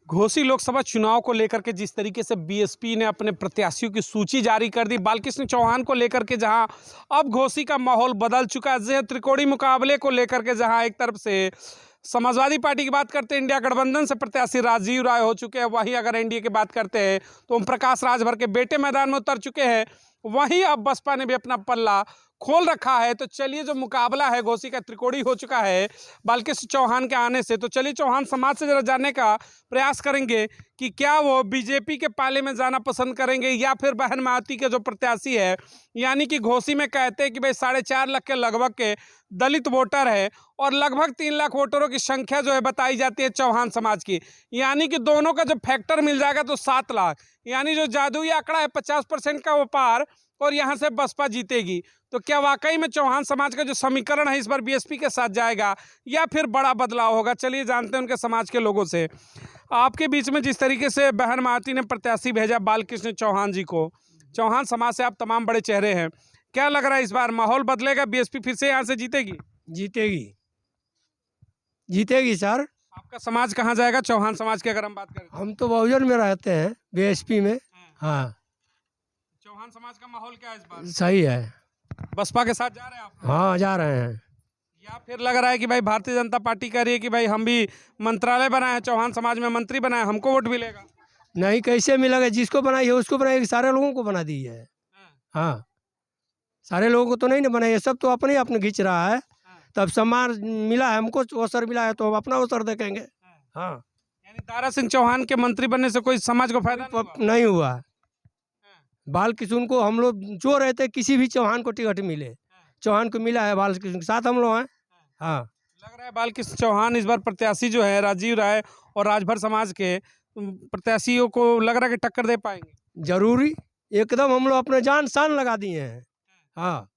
घोसी लोकसभा चुनाव को लेकर के जिस तरीके से बीएसपी ने अपने प्रत्याशियों की सूची जारी कर दी, बालकृष्ण चौहान को लेकर के जहां अब घोसी का माहौल बदल चुका है। त्रिकोणीय मुकाबले को लेकर के जहां एक तरफ से समाजवादी पार्टी की बात करते हैं, इंडिया गठबंधन से प्रत्याशी राजीव राय हो चुके हैं। वहीं अगर एनडीए की बात करते हैं तो ओम प्रकाश राजभर के बेटे मैदान में उतर चुके हैं। वहीं अब बसपा ने भी अपना पल्ला खोल रखा है। तो चलिए, जो मुकाबला है घोसी का त्रिकोणीय हो चुका है बालकृष्ण चौहान के आने से, तो चलिए चौहान समाज से जरा जानने का प्रयास करेंगे कि क्या वो बीजेपी के पाले में जाना पसंद करेंगे या फिर बहन मायावती के जो प्रत्याशी है, यानी कि घोसी में कहते हैं कि भाई 4.5 लाख के लगभग के दलित वोटर है और लगभग 3 लाख वोटरों की संख्या जो है बताई जाती है चौहान समाज की, यानी कि दोनों का जब फैक्टर मिल जाएगा तो 7 लाख, यानी जो जादुई आंकड़ा है 50% का वो पार, और यहाँ से बसपा जीतेगी। तो क्या वाकई में चौहान समाज का जो समीकरण है इस बार बीएसपी के साथ जाएगा या फिर बड़ा बदलाव होगा? चलिए जानते हैं उनके समाज के लोगों से। आपके बीच में जिस तरीके से बहन मायावती ने प्रत्याशी भेजा बालकृष्ण चौहान जी को, चौहान समाज से आप तमाम बड़े चेहरे हैं, क्या लग रहा है इस बार माहौल बदलेगा? बीएसपी फिर से यहाँ से जीतेगी? जीतेगी, जीतेगी सर। आपका समाज कहाँ जाएगा चौहान समाज की अगर हम बात करें? हम तो बहुजन में रहते हैं, बीएसपी में। हाँ, चौहान समाज का माहौल क्या है इस बार? सही है। बसपा के साथ जा रहे हैं आप? हाँ, जा रहे हैं। या फिर लग रहा है कि भाई भारतीय जनता पार्टी कह रही है कि भाई हम भी मंत्रालय बनाए हैं, चौहान समाज में मंत्री बनाए, हमको वोट मिलेगा? नहीं, कैसे मिलेगा? जिसको बनाई है उसको बनाई है, सारे लोगों को बना दी है। हाँ, सारे लोगों को तो नहीं ना बनाई है, सब तो अपने ही अपने खींच रहा है। तब सम्मान मिला है, हमको अवसर मिला है तो हम अपना अवसर देखेंगे। हाँ, यानी दारा सिंह चौहान के मंत्री बनने से कोई समाज को फायदा नहीं हुआ? नहीं हुआ। बालकृष्ण को हम लोग जो रहते, किसी भी चौहान को टिकट मिले, चौहान को मिला है, बालकृष्ण के साथ हम लोग हैं। हाँ, लग रहा है बालकृष्ण चौहान इस बार प्रत्याशी जो है राजीव राय और राजभर समाज के प्रत्याशियों को लग रहा है कि टक्कर दे पाएंगे? जरूरी, एकदम हम लोग अपने जान शान लगा दिए हैं। हाँ,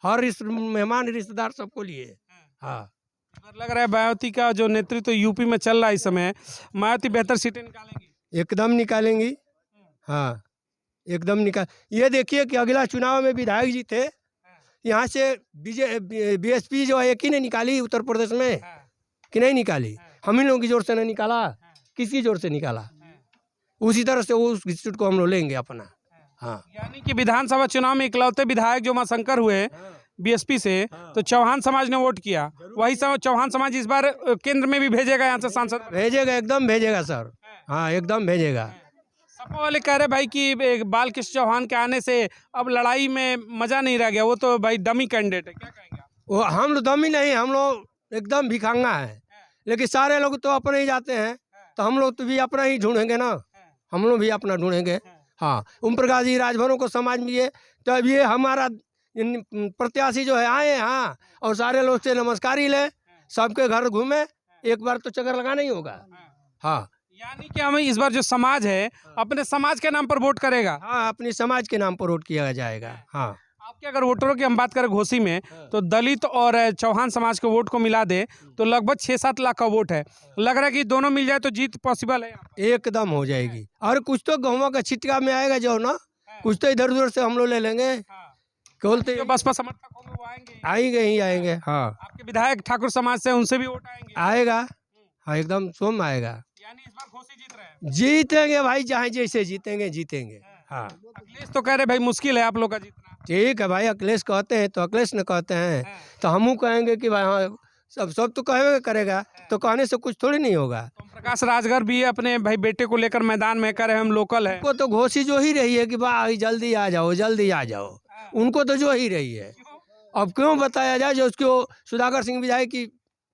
हर मेहमान रिश्तेदार सबको लिए। हाँ, लग रहा है मायावती का जो नेतृत्व यूपी में चल रहा है इस समय, मायावती बेहतर सीटें निकालेंगी? एकदम निकालेंगी। हाँ, एकदम निकाल। ये देखिए कि अगला चुनाव में विधायक जी थे, यहाँ से बीएसपी जो है एक ही ने निकाली उत्तर प्रदेश में, कि नहीं निकाली? हम ही लोगों की जोर से नहीं निकाला, किसकी जोर से निकाला? उसी तरह से उस सीट को हम लोग लेंगे अपना। हाँ, यानी कि विधानसभा चुनाव में इकलौते विधायक जो उमाशंकर हुए बीएसपी से, तो चौहान समाज ने वोट किया। वही चौहान समाज इस बार केंद्र में भी भेजेगा, यहाँ से सांसद भेजेगा, एकदम भेजेगा सर। हाँ, एकदम भेजेगा। सपा वाले कह रहे भाई कि बालकृष्ण चौहान के आने से अब लड़ाई में मजा नहीं रह गया, वो तो भाई डमी कैंडिडेट है, क्या कहेंगे आप? वो हम लोग दम ही नहीं, हम लोग एकदम भिखांगा है। लेकिन सारे लोग तो अपने ही जाते हैं, तो हम लोग तो भी अपना ही ढूंढेंगे ना, हम लोग भी अपना ढूंढेंगे। हाँ, ओम प्रकाश जी राजभरों को समाज में ये, तो अब ये हमारा प्रत्याशी जो है आए, हाँ, और सारे लोग से नमस्कार ही ले, सबके घर घूमे, एक बार तो चक्कर लगाना ही होगा। हाँ, यानी कि हमें इस बार जो समाज है अपने समाज के नाम पर वोट करेगा? हाँ, अपने समाज के नाम पर वोट किया जाएगा। हाँ, आपके अगर वोटरों की हम बात करें घोसी में, तो दलित और चौहान समाज के वोट को मिला दे तो लगभग 6-7 लाख का वोट है। लग रहा है कि दोनों मिल जाए तो जीत पॉसिबल है यहाँ पर? एकदम हो जाएगी। और कुछ तो गेहूं का छिटका में आएगा जो ना, कुछ तो इधर उधर से हम लोग ले लेंगे। बोलते जो बसपा समर्थक होंगे वो आएंगे? आएंगे ही आएंगे। हाँ, आपके विधायक ठाकुर समाज से, उनसे भी वोट आएंगे? आएगा। हाँ, एकदम सोम आएगा। यानी इस बार घोसी जीत रहे हैं? जीतेंगे भाई, जहाँ जैसे जीतेंगे जीतेंगे। हाँ, अखिलेश तो कह रहे भाई मुश्किल है आप लोग का जीतना। ठीक है भाई, अखिलेश कहते हैं तो अखिलेश न कहते हैं, तो हमू कहेंगे कि भाई हाँ, सब तो कहेगा करेगा, तो कहने से कुछ थोड़ी नहीं होगा। ओम प्रकाश राजभर भी अपने भाई बेटे को लेकर मैदान में कह रहे हम लोकल है। उनको तो घोषी जो ही रही है कि भाई जल्दी आ जाओ, जल्दी आ जाओ, उनको तो जो ही रही है। अब क्यों बताया जाए, जो उसको सुधाकर सिंह विधायक की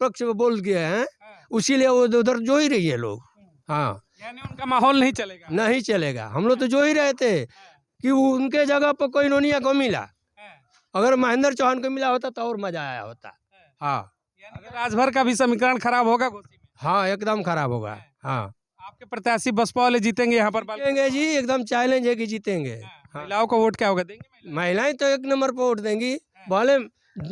पक्ष में बोल गए हैं, उसीलिए वो उधर जो ही रही है लोग। हाँ, यानी उनका माहौल नहीं चलेगा? नहीं चलेगा। हम लोग तो जो ही रहे थे कि उनके जगह पर कोई नोनिया को मिला, अगर महेंद्र चौहान को मिला होता तो और मजा आया होता। हाँ, राजभर का भी समीकरण खराब होगा घोसी में? हाँ, एकदम खराब होगा। हाँ, आपके प्रत्याशी बसपा वाले जीतेंगे यहाँ पर? जीतेंगे जी, एकदम चैलेंज है कि जीतेंगे। महिलाओं को वोट क्या होगा? देंगे महिलाएं तो 1 नंबर पर वोट देंगी। भले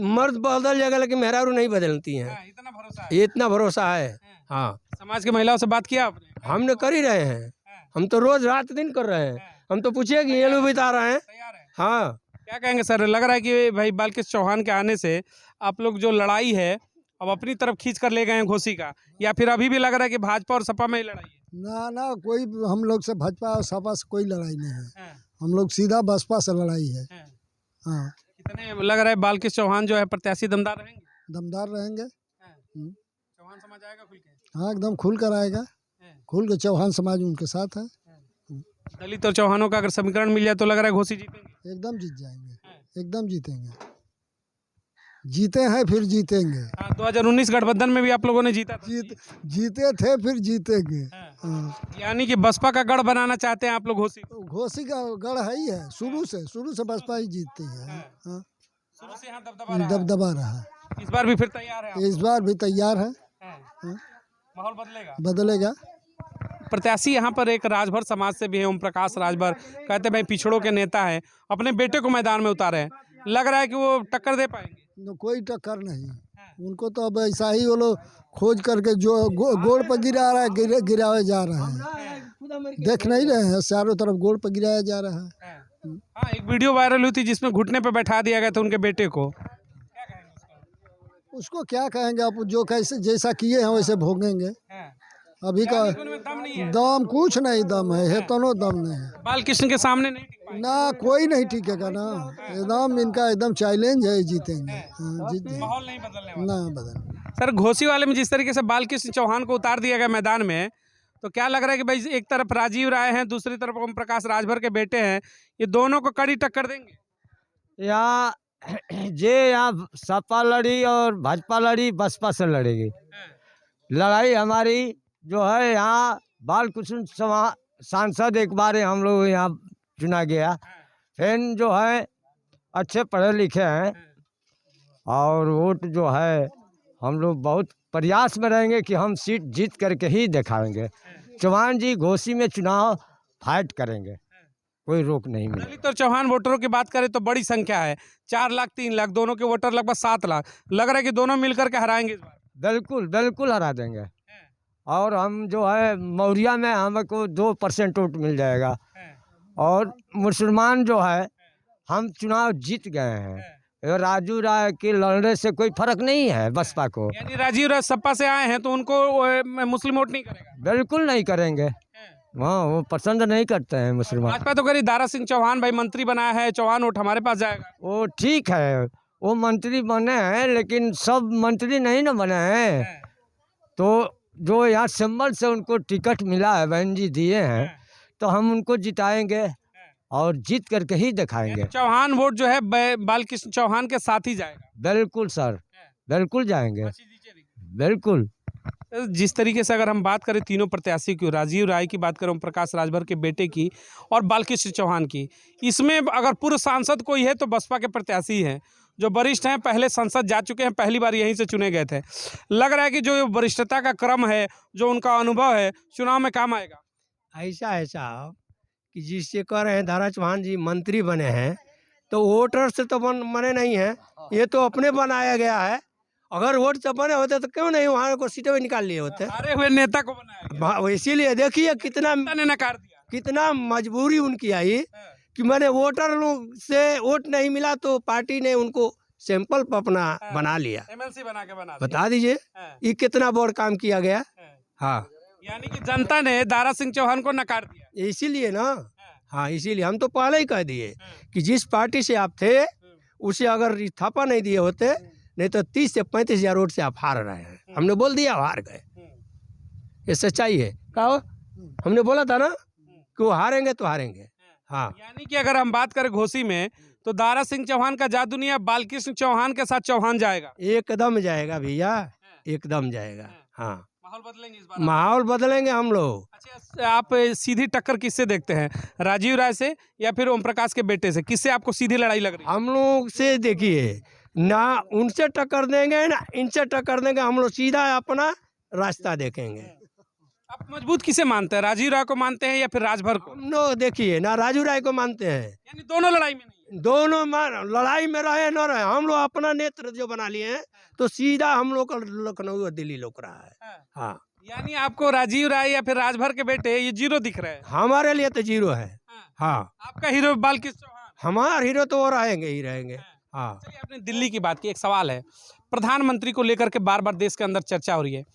मर्द बदल जाएगा लेकिन मेहरारू नहीं बदलती हैं, इतना भरोसा है? ये इतना भरोसा है। हाँ, समाज की महिलाओं से बात किया आपने? हमने कर ही रहे हैं, हम तो रोज रात दिन कर रहे हैं। हम तो पूछे कि ये लोग बिता रहे हैं। हाँ, क्या कहेंगे सर, लग रहा है कि भाई बालकृष्ण चौहान के आने से आप लोग जो लड़ाई है अब अपनी तरफ खींच कर ले गए हैं घोसी का, या फिर अभी भी लग रहा है कि भाजपा और सपा में ही लड़ाई है? ना ना कोई हम लोग से भाजपा और सपा से कोई लड़ाई नहीं है। हाँ, हम लोग सीधा बसपा से लड़ाई है। हाँ। हाँ, कितने लग रहा है बालकृष्ण चौहान जो है प्रत्याशी दमदार रहेंगे? दमदार रहेंगे। हाँ। हम्म। चौहान समाज आएगा खुल के? हाँ, एकदम खुल कर आएगा। हाँ, खुल के चौहान समाज उनके साथ है। हाँ। दलित और चौहानों का अगर समीकरण मिल जाए तो लग रहा है घोसी जीतेंगे? एकदम जीत जाएंगे। हाँ। एकदम जीतेंगे। जीते हैं फिर जीतेंगे। हाँ, 2019 गठबंधन में भी आप लोगों ने जीता था। जीते थे फिर जीतेंगे। हाँ। हाँ। यानी कि बसपा का गढ़ बनाना चाहते हैं आप लोग घोसी? तो घोसी का गढ़ है ही है। शुरू से बसपा ही जीतती है। हाँ, शुरू से यहाँ दबदबा रहा है। दबदबा रहा है। इस बार भी फिर तैयार है आप? इस बार भी तैयार है। हाँ। हाँ, माहौल बदलेगा? बदलेगा। प्रत्याशी यहाँ पर एक राजभर समाज से भी है, ओम प्रकाश राजभर, कहते भाई पिछड़ों के नेता है, अपने बेटे को मैदान में उतारे हैं, लग रहा है कि वो टक्कर दे पाएंगे? कोई टक्कर नहीं उनको। तो अब ऐसा ही वो लोग खोज करके जो गोड़ पर गिरा रहा है गिरावे जा रहा है। देख नहीं रहे हैं चारों तरफ गोड़ पर गिराया जा रहा है। हाँ, एक वीडियो वायरल हुई थी जिसमें घुटने पे बैठा दिया गया था उनके बेटे को। उसको क्या कहेंगे, आप जो कैसे जैसा किए हैं वैसे भोगेंगे। अभी का दम नहीं है? दम कुछ नहीं, दम है तो दम नहीं है। बालकृष्ण के सामने नहीं टिक पाएंगे? ना कोई नहीं टिकेगा ना। एकदम इनका एकदम चैलेंज है, जीतेंगे। हाँ, जीत जाएंगे। माहौल नहीं बदलने वाला? ना बदल। सर, घोसी वाले में जिस तरीके से बालकृष्ण चौहान को उतार दिया गया मैदान में, तो क्या लग रहा है कि भाई एक तरफ राजीव राय हैं, दूसरी तरफ ओम प्रकाश राजभर के बेटे हैं, ये दोनों को कड़ी टक्कर देंगे? यहाँ यहाँ सपा लड़ी और भाजपा लड़ी, बसपा से लड़ेगी। लड़ाई हमारी जो है यहाँ बालकृष्ण सांसद एक बार हम लोग यहाँ चुना गया। फिर जो है अच्छे पढ़े लिखे हैं और वोट जो है हम लोग बहुत प्रयास में रहेंगे कि हम सीट जीत करके ही दिखाएंगे। चौहान जी घोसी में चुनाव फाइट करेंगे, कोई रोक नहीं मिलेगा। दलित और चौहान वोटरों की बात करें तो बड़ी संख्या है, 4 लाख 3 लाख, दोनों के वोटर लगभग 7 लाख। लग रहा है कि दोनों मिलकर के हराएंगे इस बार? बिल्कुल बिल्कुल हरा देंगे। और हम जो है मौरिया में हमको 2% वोट मिल जाएगा। और मुसलमान जो है हम चुनाव जीत गए हैं। राजू राय के लड़ने से कोई फर्क नहीं है बसपा को। यानी राजीव राय सपा से आए हैं तो उनको मुस्लिम वोट नहीं करेगा? बिल्कुल नहीं करेंगे। हाँ, वो पसंद नहीं करते हैं मुसलमान। भाजपा तो करी दारा सिंह चौहान भाई मंत्री बनाया है, चौहान वोट हमारे पास जाएगा। वो ठीक है, वो मंत्री बने हैं, लेकिन सब मंत्री नहीं ना बने हैं। तो जो यहाँ सिंबल से उनको टिकट मिला है, बहन जी दिए हैं, तो हम उनको जिताएंगे और जीत करके ही दिखाएंगे। चौहान वोट जो है बालकृष्ण चौहान के साथ ही जाएगा? बिल्कुल सर, बिल्कुल जाएंगे, बिल्कुल। जिस तरीके से अगर हम बात करें तीनों प्रत्याशी की, राजीव राय की बात करें, ओम प्रकाश राजभर के बेटे की और बालकृष्ण चौहान की, इसमें अगर पूर्व सांसद कोई है तो बसपा के प्रत्याशी हैं जो वरिष्ठ हैं, पहले संसद जा चुके हैं, पहली बार यहीं से चुने गए थे। लग रहा है कि जो वरिष्ठता का क्रम है, जो उनका अनुभव है, चुनाव में काम आएगा। ऐसा है साहब कि जिससे कह रहे हैं दारा चौहान जी मंत्री बने हैं, तो वोटर से तो बने नहीं है, ये तो अपने बनाया गया है। अगर वोट से बने होते तो क्यों नहीं वहाँ को सीटें निकाल लिए होते? हारे हुए नेता को बनाया गया। इसीलिए देखिए कितना ने नकार दिया, कितना मजबूरी उनकी आई कि मैंने वोटर लोग से वोट नहीं मिला तो पार्टी ने उनको सैंपल पर अपना बना लिया। एमएलसी बना के बना बता दीजिए ये कितना बड़ा काम किया गया। हाँ, यानी कि जनता ने दारा सिंह चौहान को नकार दिया। इसीलिए ना, हाँ इसीलिए हम तो पहले ही कह दिए कि जिस पार्टी से आप थे उसे अगर इस्तीफा नहीं दिए होते, नहीं तो 30 से 35 हजार वोट से आप हार रहे हैं। हमने बोल दिया हार गए, ये सच्चाई है। कहो हमने बोला था ना कि वो हारेंगे तो हारेंगे। हाँ, यानी कि अगर हम बात करें घोसी में तो दारा सिंह चौहान का जादू नहीं है, बालकृष्ण चौहान के साथ चौहान जाएगा। एकदम जाएगा भैया, एकदम जाएगा। हाँ, माहौल बदलेंगे इस बार? माहौल बदलेंगे हम लोग। अच्छा, आप सीधी टक्कर किससे देखते हैं, राजीव राय से या फिर ओम प्रकाश के बेटे से? किससे आपको सीधी लड़ाई लग रही है? हम लोग से देखिए ना उनसे टक्कर देंगे ना इनसे टक्कर देंगे, हम लोग सीधा अपना रास्ता देखेंगे। आप मजबूत किसे मानते हैं, राजीव राय को मानते हैं या फिर राजभर को? हम लोग देखिए ना राजू राय को मानते हैं। यानी दोनों लड़ाई में नहीं है? दोनों लड़ाई में रहे न रहे, हम लोग अपना नेत्र जो बना लिए हैं तो सीधा हम लोग का लखनऊ और दिल्ली लोग रहा है। हाँ, यानी आपको राजीव राय या फिर राजभर के बेटे ये जीरो दिख रहे हैं? हमारे लिए तो जीरो है। हाँ, आपका हीरो बालकृष्ण चौहान? हमारा हीरो तो वो रहेंगे ही रहेंगे। हाँ, चलिए, आपने दिल्ली की बात की, एक सवाल है, प्रधानमंत्री को लेकर के बार बार देश के अंदर चर्चा हो रही है,